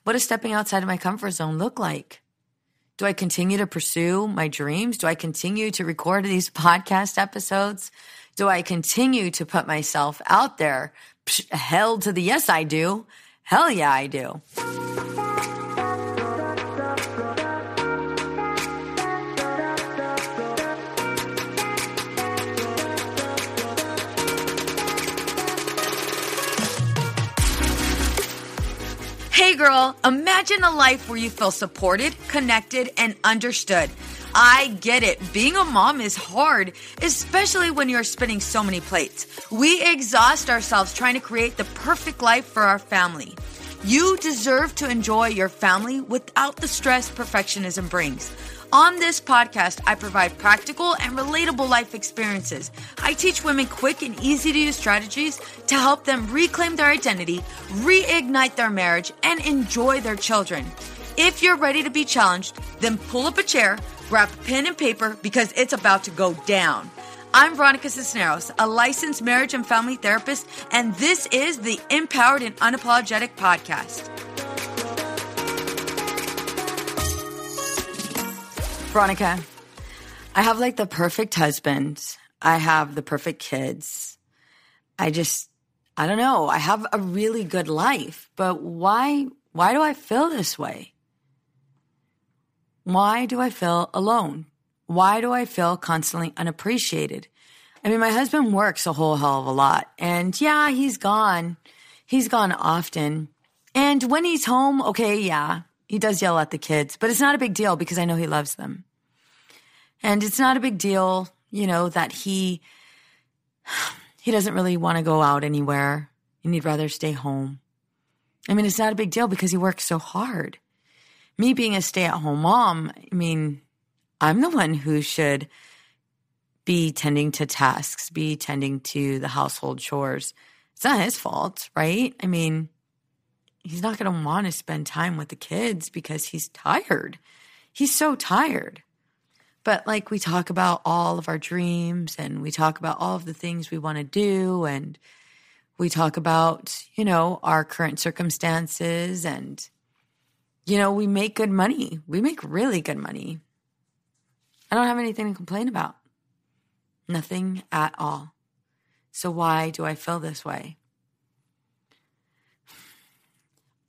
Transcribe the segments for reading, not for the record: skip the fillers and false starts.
What does stepping outside of my comfort zone look like? Do I continue to pursue my dreams? Do I continue to record these podcast episodes? Do I continue to put myself out there? Hell to the yes, I do. Hell yeah, I do. Hey girl, imagine a life where you feel supported, connected, and understood. I get it. Being a mom is hard, especially when you're spinning so many plates. We exhaust ourselves trying to create the perfect life for our family. You deserve to enjoy your family without the stress perfectionism brings. On this podcast, I provide practical and relatable life experiences. I teach women quick and easy to use strategies to help them reclaim their identity, reignite their marriage, and enjoy their children. If you're ready to be challenged, then pull up a chair, grab a pen and paper because it's about to go down. I'm Veronica Cisneros, a licensed marriage and family therapist, and this is the Empowered and Unapologetic Podcast. Veronica, I have like the perfect husband. I have the perfect kids. I don't know. I have a really good life, but why do I feel this way? Why do I feel alone? Why do I feel constantly unappreciated? I mean, my husband works a whole hell of a lot, and yeah, he's gone. He's gone often. And when he's home, okay, yeah, he does yell at the kids, but it's not a big deal because I know he loves them. And it's not a big deal, that he doesn't really want to go out anywhere and he'd rather stay home. I mean, it's not a big deal because he works so hard. Me being a stay-at-home mom, I mean, I'm the one who should be tending to tasks, be tending to the household chores. It's not his fault, right? I mean, he's not going to want to spend time with the kids because he's tired. He's so tired. But like we talk about all of our dreams and we talk about all of the things we want to do and we talk about, our current circumstances and, we make good money. We make really good money. I don't have anything to complain about. Nothing at all. So why do I feel this way?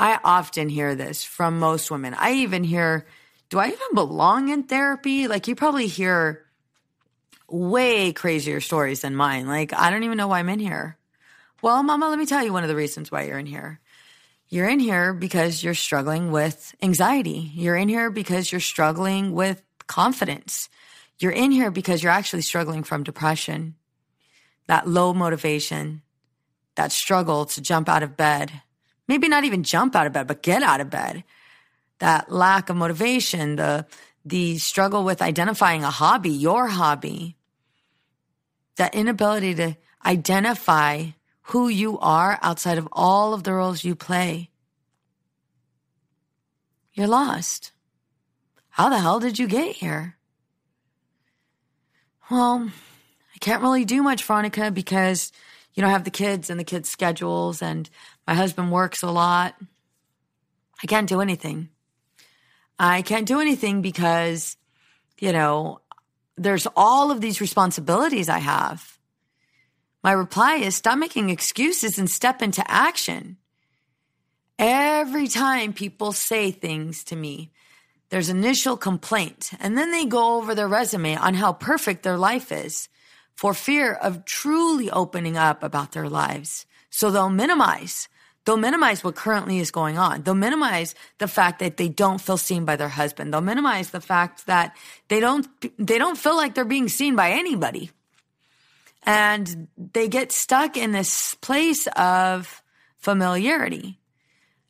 I often hear this from most women. I even hear, do I even belong in therapy? Like, you probably hear way crazier stories than mine. Like, I don't even know why I'm in here. Well, Mama, let me tell you one of the reasons why you're in here. You're in here because you're struggling with anxiety. You're in here because you're struggling with confidence. You're in here because you're actually struggling from depression, that low motivation, that struggle to jump out of bed. Maybe not even jump out of bed, but get out of bed. That lack of motivation, the struggle with identifying a hobby, your hobby. That inability to identify who you are outside of all of the roles you play. You're lost. How the hell did you get here? Well, I can't really do much, Veronica, because, I have the kids and the kids' schedules and my husband works a lot. I can't do anything. I can't do anything because, there's all of these responsibilities I have. My reply is stop making excuses and step into action. Every time people say things to me, there's initial complaint, and then they go over their resume on how perfect their life is for fear of truly opening up about their lives. So they'll minimize what currently is going on. They'll minimize the fact that they don't feel seen by their husband. They'll minimize the fact that they don't feel like they're being seen by anybody. And they get stuck in this place of familiarity,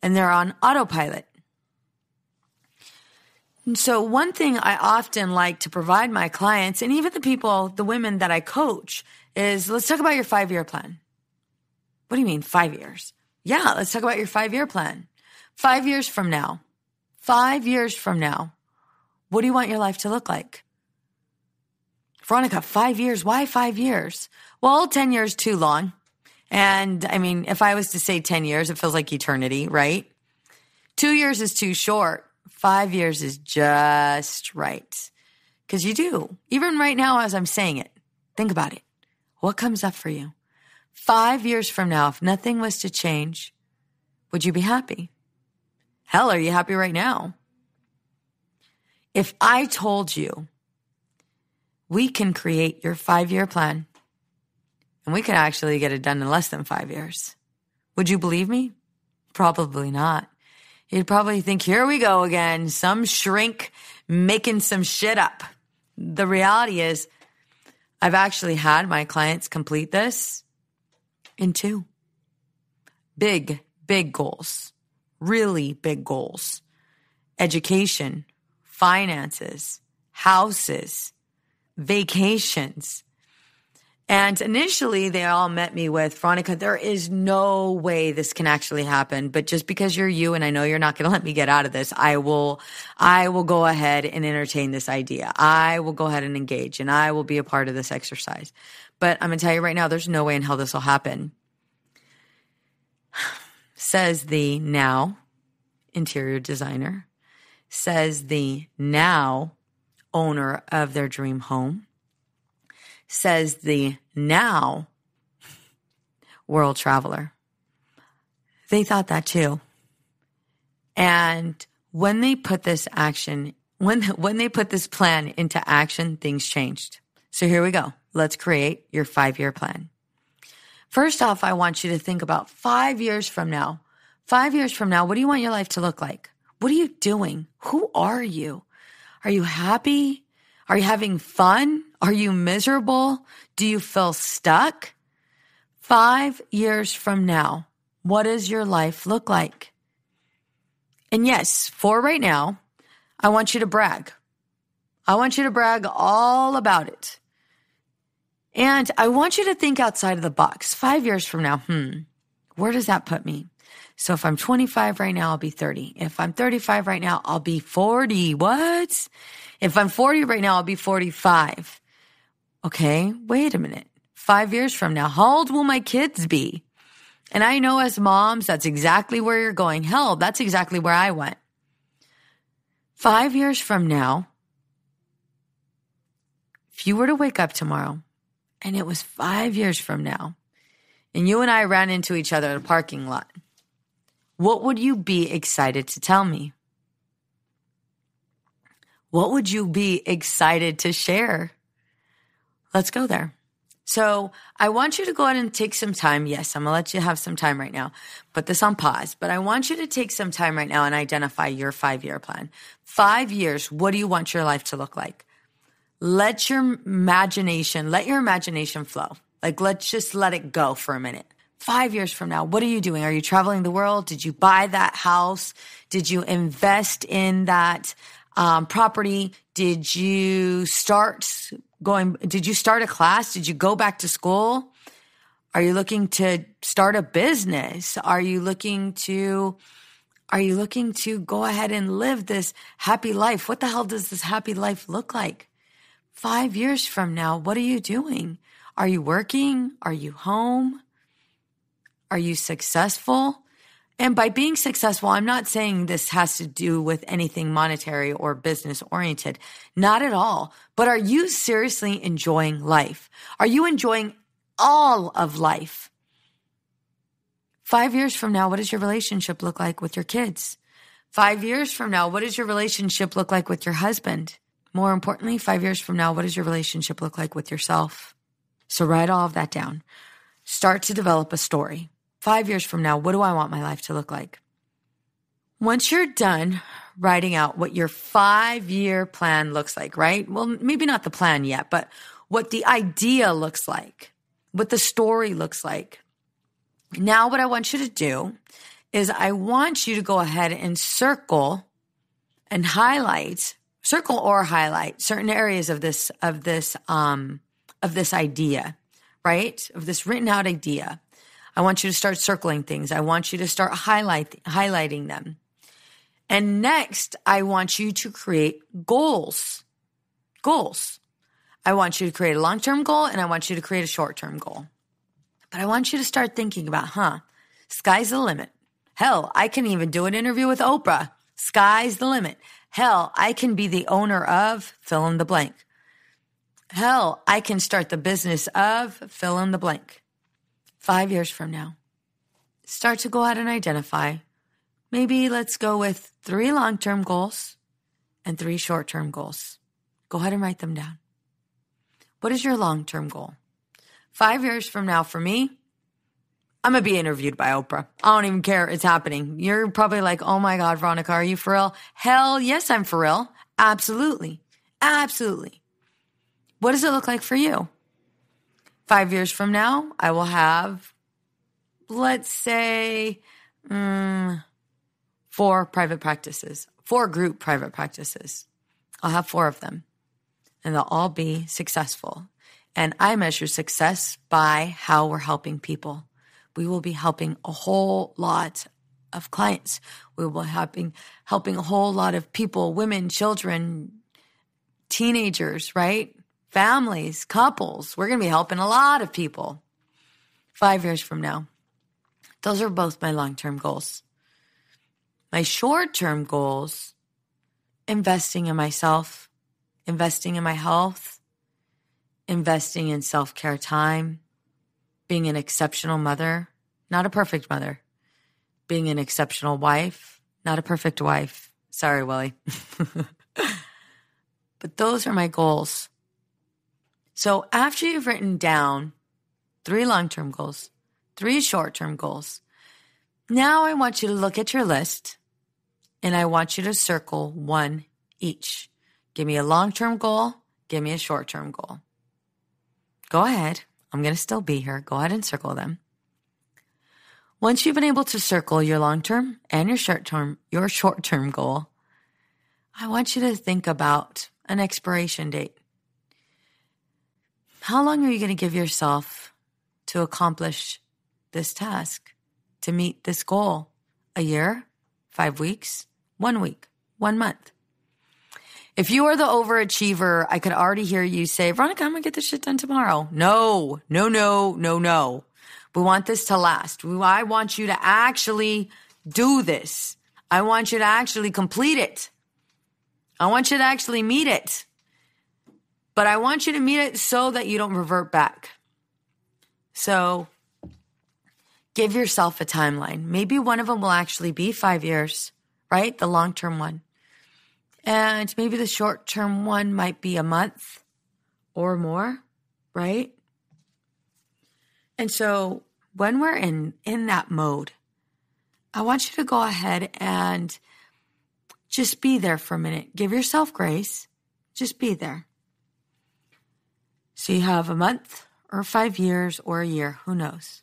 and they're on autopilot. And so one thing I often like to provide my clients, and even the women that I coach, is let's talk about your 5-year plan. What do you mean 5 years? Yeah, let's talk about your 5-year plan. 5 years from now, what do you want your life to look like? Veronica, 5 years? Why 5 years? Well, 10 years too long. And I mean, if I was to say 10 years, it feels like eternity, right? 2 years is too short. 5 years is just right. Because you do. Even right now as I'm saying it, think about it. What comes up for you? 5 years from now, if nothing was to change, would you be happy? Hell, are you happy right now? If I told you we can create your 5-year plan and we can actually get it done in less than 5 years, would you believe me? Probably not. You'd probably think, here we go again, some shrink making some shit up. The reality is, I've actually had my clients complete this in 2. Big, big goals. Really big goals. Education, finances, houses, vacations. And initially they all met me with, Veronica, there is no way this can actually happen. But just because you're you and I know you're not going to let me get out of this, I will go ahead and entertain this idea. I will go ahead and engage and I will be a part of this exercise. But I'm going to tell you right now, there's no way in hell this will happen. Says the now interior designer, says the now owner of their dream home, says the now world traveler. They thought that too. And when they put this action, when they put this plan into action, things changed. So here we go. Let's create your 5-year plan. First off, I want you to think about 5 years from now. 5 years from now, what do you want your life to look like? What are you doing? Who are you? Are you happy? Are you having fun? Are you miserable? Do you feel stuck? 5 years from now, what does your life look like? And yes, for right now, I want you to brag. I want you to brag all about it. And I want you to think outside of the box. 5 years from now, where does that put me? So if I'm 25 right now, I'll be 30. If I'm 35 right now, I'll be 40. What? If I'm 40 right now, I'll be 45. Okay, wait a minute. 5 years from now, how old will my kids be? And I know as moms, that's exactly where you're going. Hell, that's exactly where I went. 5 years from now, if you were to wake up tomorrow and it was 5 years from now and you and I ran into each other at a parking lot, what would you be excited to tell me? What would you be excited to share? Let's go there. So I want you to go ahead and take some time. Yes, I'm going to let you have some time right now. Put this on pause. But I want you to take some time right now and identify your 5-year plan. 5 years, what do you want your life to look like? Let your imagination flow. Like, let's just let it go for a minute. 5 years from now, what are you doing? Are you traveling the world? Did you buy that house? Did you invest in that property? Did you start a class? Did you go back to school? Are you looking to start a business? Are you looking to go ahead and live this happy life? What the hell does this happy life look like? 5 years from now, what are you doing? Are you working? Are you home? Are you successful? And by being successful, I'm not saying this has to do with anything monetary or business oriented. Not at all. But are you seriously enjoying life? Are you enjoying all of life? 5 years from now, what does your relationship look like with your kids? 5 years from now, what does your relationship look like with your husband? More importantly, 5 years from now, what does your relationship look like with yourself? So write all of that down. Start to develop a story. 5 years from now, what do I want my life to look like? Once you're done writing out what your 5-year plan looks like, right? Well, maybe not the plan yet, but what the idea looks like, what the story looks like. Now what I want you to do is I want you to go ahead and circle or highlight certain areas of this idea, right? Of this written out idea. I want you to start circling things. I want you to start highlighting them. And next, I want you to create goals. Goals. I want you to create a long-term goal and I want you to create a short-term goal. But I want you to start thinking about, sky's the limit. Hell, I can even do an interview with Oprah. Sky's the limit. Hell, I can be the owner of fill in the blank. Hell, I can start the business of fill in the blank. 5 years from now, start to go out and identify. Maybe let's go with 3 long-term goals and 3 short-term goals. Go ahead and write them down. What is your long-term goal? 5 years from now for me, I'm going to be interviewed by Oprah. I don't even care. It's happening. You're probably like, oh my God, Veronica, are you for real? Hell yes, I'm for real. Absolutely. Absolutely. What does it look like for you? 5 years from now, I will have, let's say, 4 private practices, 4 group private practices. I'll have 4 of them, and they'll all be successful. And I measure success by how we're helping people. We will be helping a whole lot of clients. We will be helping a whole lot of people, women, children, teenagers, right? Families, couples. We're going to be helping a lot of people 5 years from now. Those are both my long-term goals. My short-term goals, investing in myself, investing in my health, investing in self-care time, being an exceptional mother, not a perfect mother, being an exceptional wife, not a perfect wife. Sorry, Willie. But those are my goals. So after you've written down 3 long-term goals, 3 short-term goals, now I want you to look at your list and I want you to circle 1 each. Give me a long-term goal, give me a short-term goal. Go ahead. I'm going to still be here. Go ahead and circle them. Once you've been able to circle your long-term and your short-term goal, I want you to think about an expiration date. How long are you going to give yourself to accomplish this task, to meet this goal? A year? 5 weeks? 1 week? 1 month? If you are the overachiever, I could already hear you say, Veronica, I'm going to get this shit done tomorrow. No. We want this to last. I want you to actually do this. I want you to actually complete it. I want you to actually meet it. But I want you to meet it so that you don't revert back. So give yourself a timeline. Maybe one of them will actually be 5 years, right? The long-term one. And maybe the short-term one might be a month or more, right? And so when we're in that mode, I want you to go ahead and just be there for a minute. Give yourself grace. Just be there. So you have a month or 5 years or a year, who knows?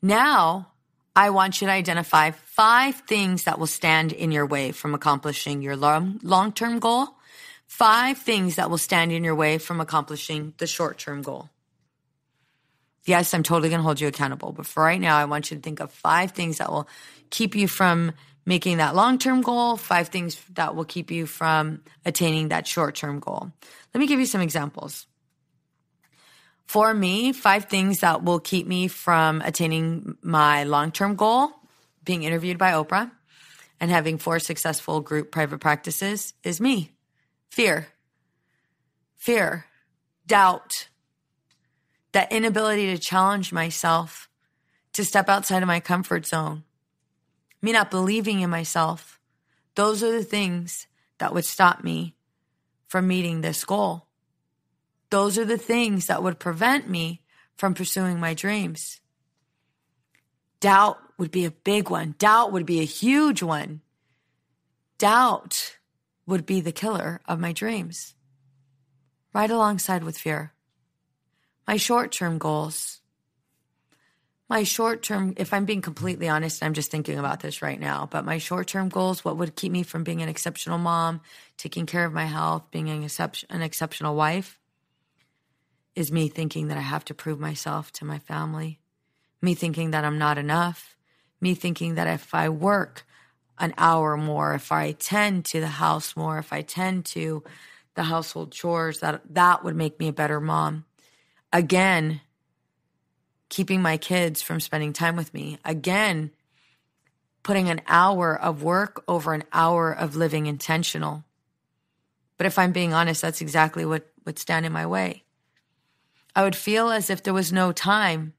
Now, I want you to identify 5 things that will stand in your way from accomplishing your long-term goal, 5 things that will stand in your way from accomplishing the short-term goal. Yes, I'm totally going to hold you accountable, but for right now, I want you to think of 5 things that will keep you from making that long-term goal, 5 things that will keep you from attaining that short-term goal. Let me give you some examples. For me, 5 things that will keep me from attaining my long-term goal, being interviewed by Oprah, and having 4 successful group private practices is me. Fear, doubt, that inability to challenge myself, to step outside of my comfort zone, me not believing in myself. Those are the things that would stop me from meeting this goal. Those are the things that would prevent me from pursuing my dreams. Doubt would be a big one. Doubt would be a huge one. Doubt would be the killer of my dreams, right alongside with fear. My short-term goals. If I'm being completely honest, I'm just thinking about this right now, but my short-term goals, what would keep me from being an exceptional mom, taking care of my health, being an exceptional wife, is me thinking that I have to prove myself to my family, me thinking that I'm not enough, me thinking that if I work an hour more, if I tend to the house more, if I tend to the household chores, that would make me a better mom. Again, keeping my kids from spending time with me. Again, putting an hour of work over an hour of living intentional. But if I'm being honest, that's exactly what would stand in my way. I would feel as if there was no time.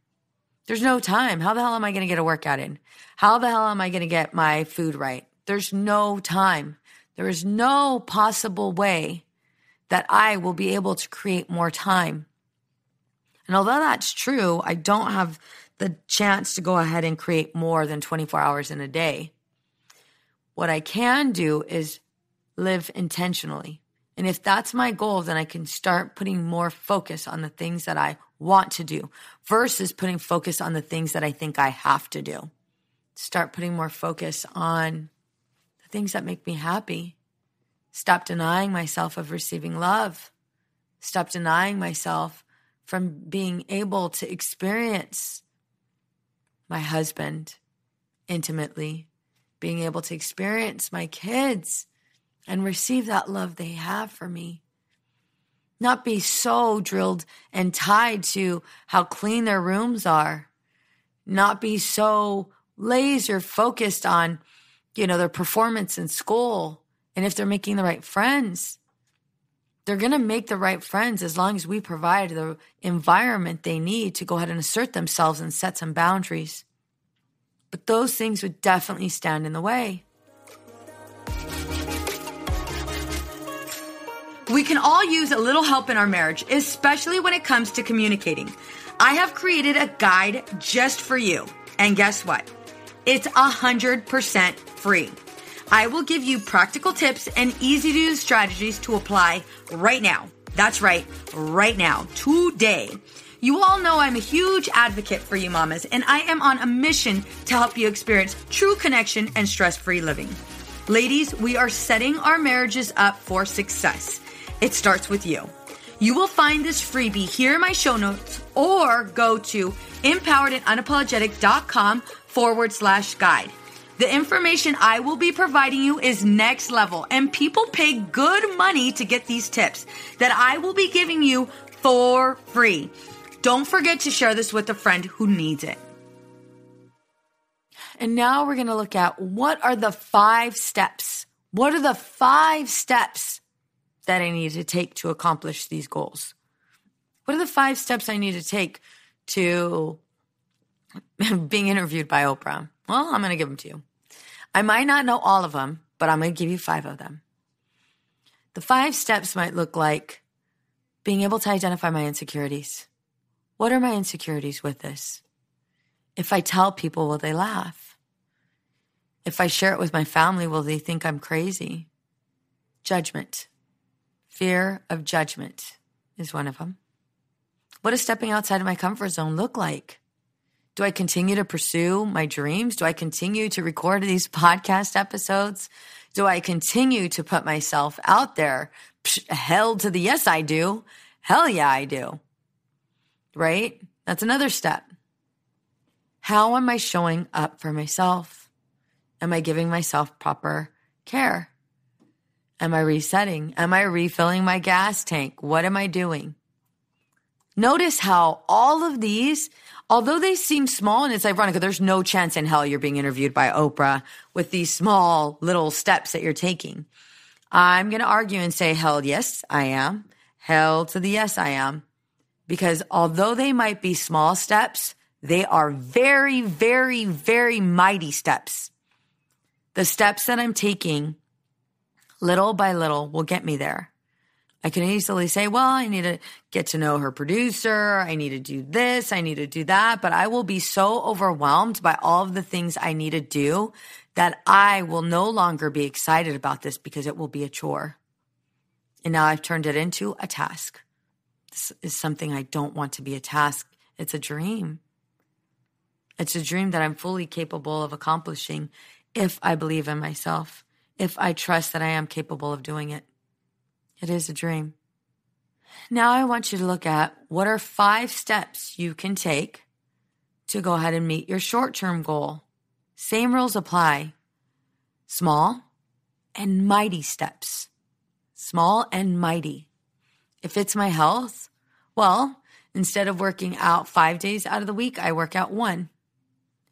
There's no time. How the hell am I going to get a workout in? How the hell am I going to get my food right? There's no time. There is no possible way that I will be able to create more time. And although that's true, I don't have the chance to go ahead and create more than 24 hours in a day. What I can do is live intentionally. And if that's my goal, then I can start putting more focus on the things that I want to do versus putting focus on the things that I think I have to do. Start putting more focus on the things that make me happy. Stop denying myself of receiving love. Stop denying myself from being able to experience my husband intimately, being able to experience my kids and receive that love they have for me. Not be so drilled and tied to how clean their rooms are. Not be so laser focused on, their performance in school and if they're making the right friends. They're going to make the right friends as long as we provide the environment they need to go ahead and assert themselves and set some boundaries. But those things would definitely stand in the way. We can all use a little help in our marriage, especially when it comes to communicating. I have created a guide just for you. And guess what? It's 100% free. I will give you practical tips and easy to use strategies to apply right now. That's right, right now, today. You all know I'm a huge advocate for you mamas, and I am on a mission to help you experience true connection and stress-free living. Ladies, we are setting our marriages up for success. It starts with you. You will find this freebie here in my show notes or go to empoweredandunapologetic.com/guide. The information I will be providing you is next level, and people pay good money to get these tips that I will be giving you for free. Don't forget to share this with a friend who needs it. And now we're going to look at what are the 5 steps. What are the 5 steps that I need to take to accomplish these goals? What are the 5 steps I need to take to being interviewed by Oprah? Well, I'm going to give them to you. I might not know all of them, but I'm going to give you 5 of them. The 5 steps might look like being able to identify my insecurities. What are my insecurities with this? If I tell people, will they laugh? If I share it with my family, will they think I'm crazy? Judgment. Fear of judgment is one of them. What does stepping outside of my comfort zone look like? Do I continue to pursue my dreams? Do I continue to record these podcast episodes? Do I continue to put myself out there? Hell to the yes, I do. Hell yeah, I do. Right? That's another step. How am I showing up for myself? Am I giving myself proper care? Am I resetting? Am I refilling my gas tank? What am I doing? Notice how all of these, although they seem small, and it's ironic, there's no chance in hell you're being interviewed by Oprah with these small little steps that you're taking. I'm going to argue and say, hell yes, I am. Hell to the yes, I am. Because although they might be small steps, they are very, very, very mighty steps. The steps that I'm taking little by little will get me there. I can easily say, well, I need to get to know her producer. I need to do this. I need to do that. But I will be so overwhelmed by all of the things I need to do that I will no longer be excited about this because it will be a chore. And now I've turned it into a task. This is something I don't want to be a task. It's a dream. It's a dream that I'm fully capable of accomplishing if I believe in myself, if I trust that I am capable of doing it. It is a dream. Now I want you to look at what are 5 steps you can take to go ahead and meet your short-term goal. Same rules apply. Small and mighty steps. Small and mighty. If it's my health, well, instead of working out 5 days out of the week, I work out 1.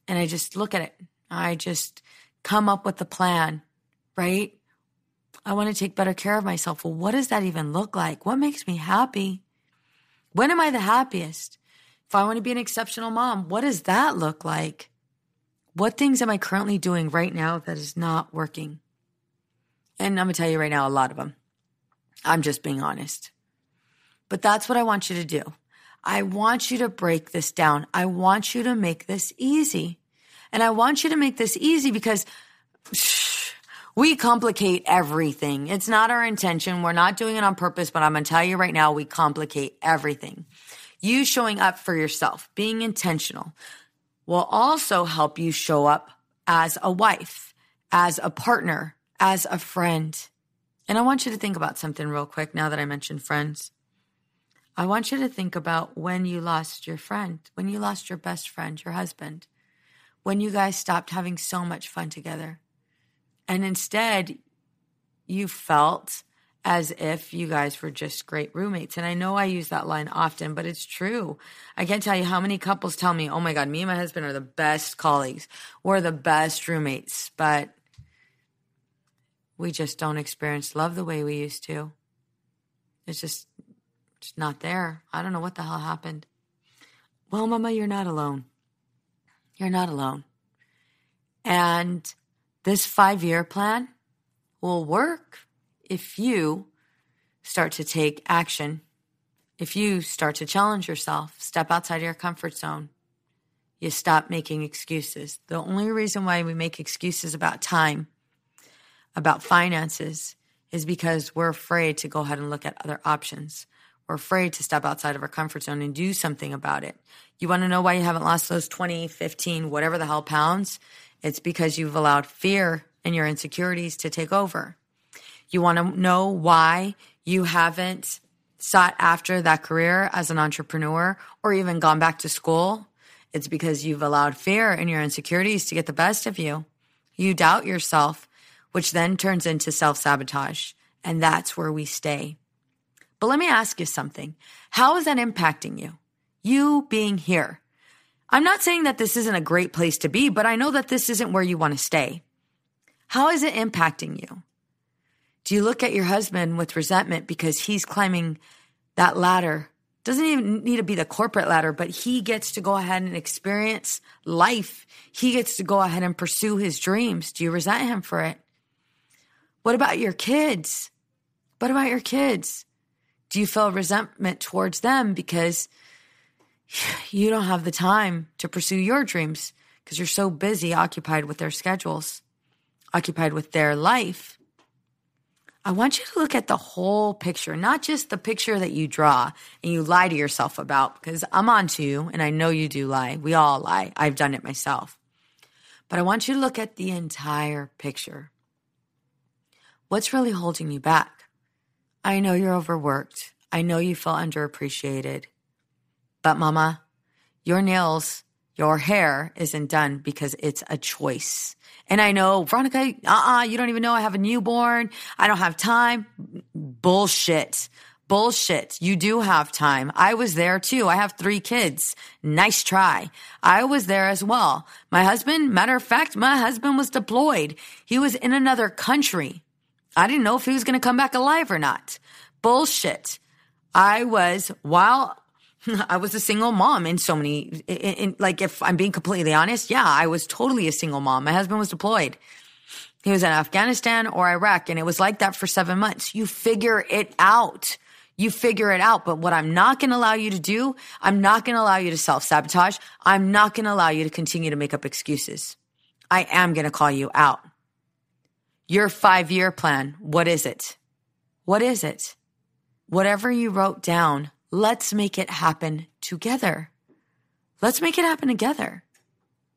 And I just look at it. I just come up with a plan, right? I want to take better care of myself. Well, what does that even look like? What makes me happy? When am I the happiest? If I want to be an exceptional mom, what does that look like? What things am I currently doing right now that is not working? And I'm going to tell you right now, a lot of them. I'm just being honest. But that's what I want you to do. I want you to break this down. I want you to make this easy. And I want you to make this easy because we complicate everything. It's not our intention. We're not doing it on purpose, but I'm going to tell you right now, we complicate everything. You showing up for yourself, being intentional, will also help you show up as a wife, as a partner, as a friend. And I want you to think about something real quick now that I mentioned friends. I want you to think about when you lost your friend, when you lost your best friend, your husband, when you guys stopped having so much fun together. And instead, you felt as if you guys were just great roommates. And I know I use that line often, but it's true. I can't tell you how many couples tell me, oh my God, me and my husband are the best colleagues. We're the best roommates, but we just don't experience love the way we used to. It's not there. I don't know what the hell happened. Well, Mama, you're not alone. You're not alone. And this 5-year plan will work if you start to take action, if you start to challenge yourself, step outside of your comfort zone, you stop making excuses. The only reason why we make excuses about time, about finances, is because we're afraid to go ahead and look at other options. We're afraid to step outside of our comfort zone and do something about it. You want to know why you haven't lost those 20, 15, whatever the hell pounds? It's because you've allowed fear and your insecurities to take over. You want to know why you haven't sought after that career as an entrepreneur or even gone back to school? It's because you've allowed fear and your insecurities to get the best of you. You doubt yourself, which then turns into self-sabotage. And that's where we stay. But let me ask you something. How is that impacting you? You being here. I'm not saying that this isn't a great place to be, but I know that this isn't where you want to stay. How is it impacting you? Do you look at your husband with resentment because he's climbing that ladder? Doesn't even need to be the corporate ladder, but he gets to go ahead and experience life. He gets to go ahead and pursue his dreams. Do you resent him for it? What about your kids? What about your kids? Do you feel resentment towards them because you don't have the time to pursue your dreams because you're so busy, occupied with their schedules, occupied with their life? I want you to look at the whole picture, not just the picture that you draw and you lie to yourself about, because I'm on to you and I know you do lie. We all lie. I've done it myself. But I want you to look at the entire picture. What's really holding you back? I know you're overworked. I know you feel underappreciated. But Mama, your nails, your hair isn't done because it's a choice. And I know, Veronica, you don't even know I have a newborn. I don't have time. Bullshit. You do have time. I was there too. I have 3 kids. Nice try. I was there as well. My husband, matter of fact, my husband was deployed. He was in another country. I didn't know if he was going to come back alive or not. Bullshit. I was a single mom in so many, like if I'm being completely honest, yeah, I was totally a single mom. My husband was deployed. He was in Afghanistan or Iraq, and it was like that for 7 months. You figure it out. But what I'm not going to allow you to do, I'm not going to allow you to self-sabotage. I'm not going to allow you to continue to make up excuses. I am going to call you out. Your 5-year plan, what is it? What is it? Whatever you wrote down, let's make it happen together. Let's make it happen together.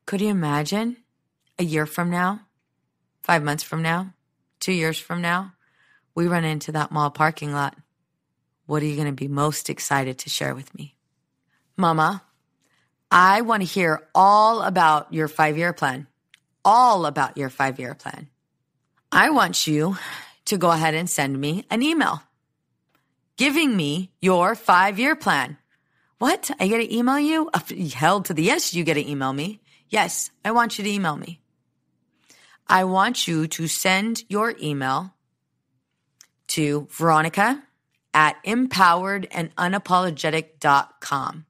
Could you imagine a year from now, 5 months from now, 2 years from now, we run into that mall parking lot? What are you going to be most excited to share with me? Mama, I want to hear all about your 5-year plan. All about your 5-year plan. I want you to go ahead and send me an email giving me your 5-year plan. What? I get to email you? Hell to the yes, you get to email me. Yes, I want you to email me. I want you to send your email to veronica@empoweredandunapologetic.com.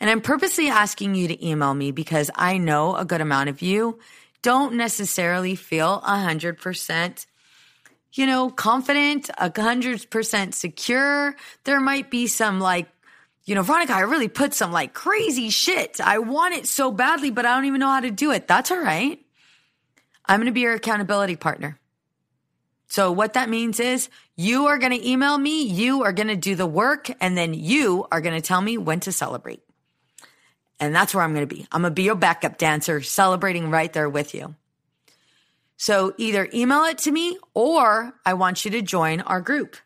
And I'm purposely asking you to email me because I know a good amount of you don't necessarily feel 100%, confident, 100% secure. There might be some Veronica, I really put some crazy shit. I want it so badly, but I don't even know how to do it. That's all right. I'm going to be your accountability partner. So what that means is you are going to email me, you are going to do the work, and then you are going to tell me when to celebrate. And that's where I'm going to be. I'm going to be your backup dancer, celebrating right there with you. So either email it to me or I want you to join our group.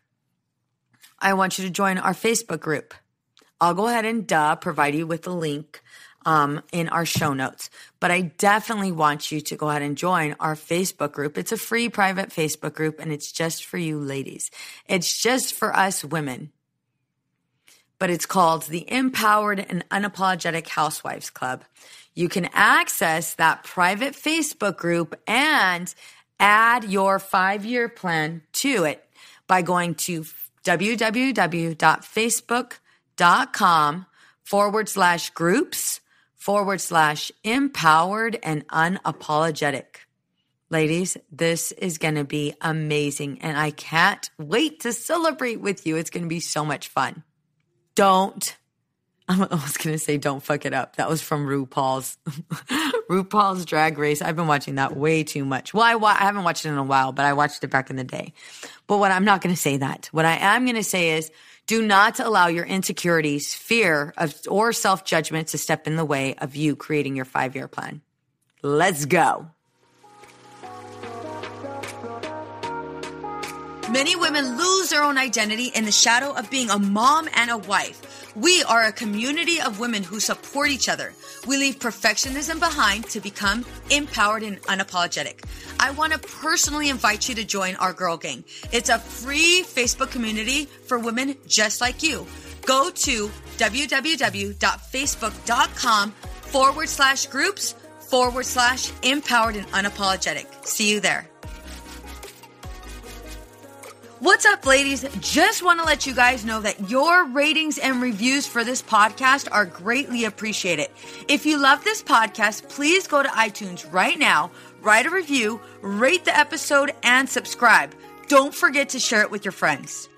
I want you to join our Facebook group. I'll go ahead and provide you with the link in our show notes. But I definitely want you to go ahead and join our Facebook group. It's a free private Facebook group, and it's just for you ladies. It's just for us women. But it's called the Empowered and Unapologetic Housewives Club. You can access that private Facebook group and add your 5-year plan to it by going to www.facebook.com/groups/empowered and unapologetic. Ladies, this is going to be amazing, and I can't wait to celebrate with you. It's going to be so much fun. I was going to say don't fuck it up. That was from RuPaul's Drag Race. I've been watching that way too much. Well, I haven't watched it in a while, but I watched it back in the day. But I'm not going to say that. What I am going to say is do not allow your insecurities, fear, or self-judgment to step in the way of you creating your 5-year plan. Let's go. Many women lose their own identity in the shadow of being a mom and a wife. We are a community of women who support each other. We leave perfectionism behind to become empowered and unapologetic. I want to personally invite you to join our Girl Gang. It's a free Facebook community for women just like you. Go to www.facebook.com/groups/empowered and unapologetic. See you there. What's up, ladies? Just want to let you guys know that your ratings and reviews for this podcast are greatly appreciated. If you love this podcast, please go to iTunes right now, write a review, rate the episode, and subscribe. Don't forget to share it with your friends.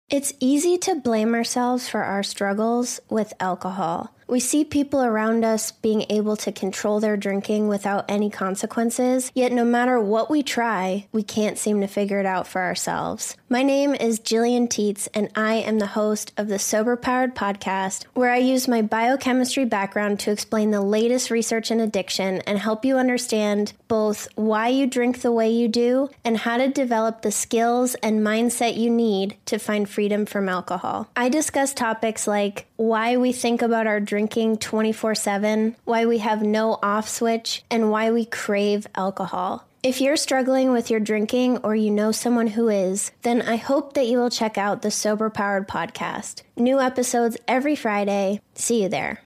It's easy to blame ourselves for our struggles with alcohol. We see people around us being able to control their drinking without any consequences, yet no matter what we try, we can't seem to figure it out for ourselves. My name is Jillian Teets, and I am the host of the Sober Powered podcast, where I use my biochemistry background to explain the latest research in addiction and help you understand both why you drink the way you do and how to develop the skills and mindset you need to find freedom from alcohol. I discuss topics like why we think about our drinking 24/7, why we have no off switch, and why we crave alcohol. If you're struggling with your drinking or you know someone who is, then I hope that you will check out the Sober Powered podcast. New episodes every Friday. See you there.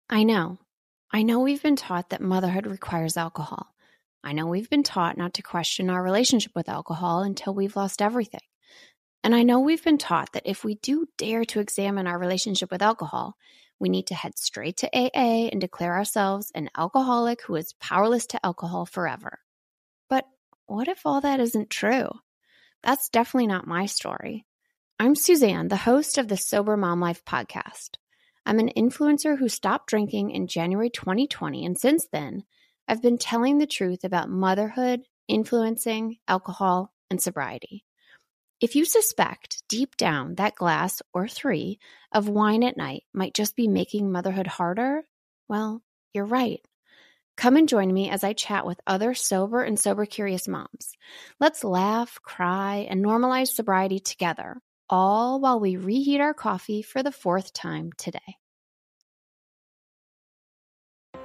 I know we've been taught that motherhood requires alcohol. I know we've been taught not to question our relationship with alcohol until we've lost everything. And I know we've been taught that if we do dare to examine our relationship with alcohol, we need to head straight to AA and declare ourselves an alcoholic who is powerless to alcohol forever. But what if all that isn't true? That's definitely not my story. I'm Suzanne, the host of the Sober Mom Life podcast. I'm an influencer who stopped drinking in January 2020, and since then, I've been telling the truth about motherhood, influencing, alcohol, and sobriety. If you suspect deep down that glass or 3 of wine at night might just be making motherhood harder, well, you're right. Come and join me as I chat with other sober and sober-curious moms. Let's laugh, cry, and normalize sobriety together, all while we reheat our coffee for the 4th time today.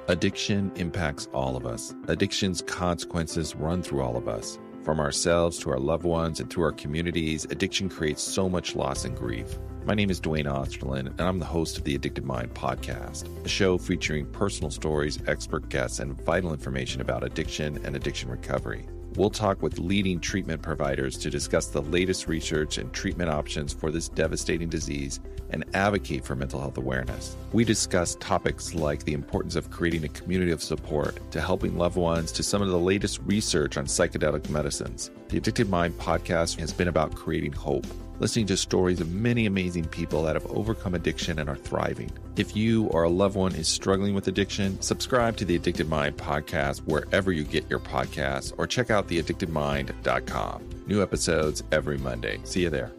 Addiction impacts all of us. Addiction's consequences run through all of us. From ourselves to our loved ones and through our communities, addiction creates so much loss and grief. My name is Dwayne Osterlin, and I'm the host of the Addicted Mind podcast, a show featuring personal stories, expert guests, and vital information about addiction and addiction recovery. We'll talk with leading treatment providers to discuss the latest research and treatment options for this devastating disease and advocate for mental health awareness. We discuss topics like the importance of creating a community of support, to helping loved ones, to some of the latest research on psychedelic medicines. The Addicted Mind podcast has been about creating hope, listening to stories of many amazing people that have overcome addiction and are thriving. If you or a loved one is struggling with addiction, subscribe to the Addicted Mind podcast wherever you get your podcasts, or check out theaddictedmind.com. New episodes every Monday. See you there.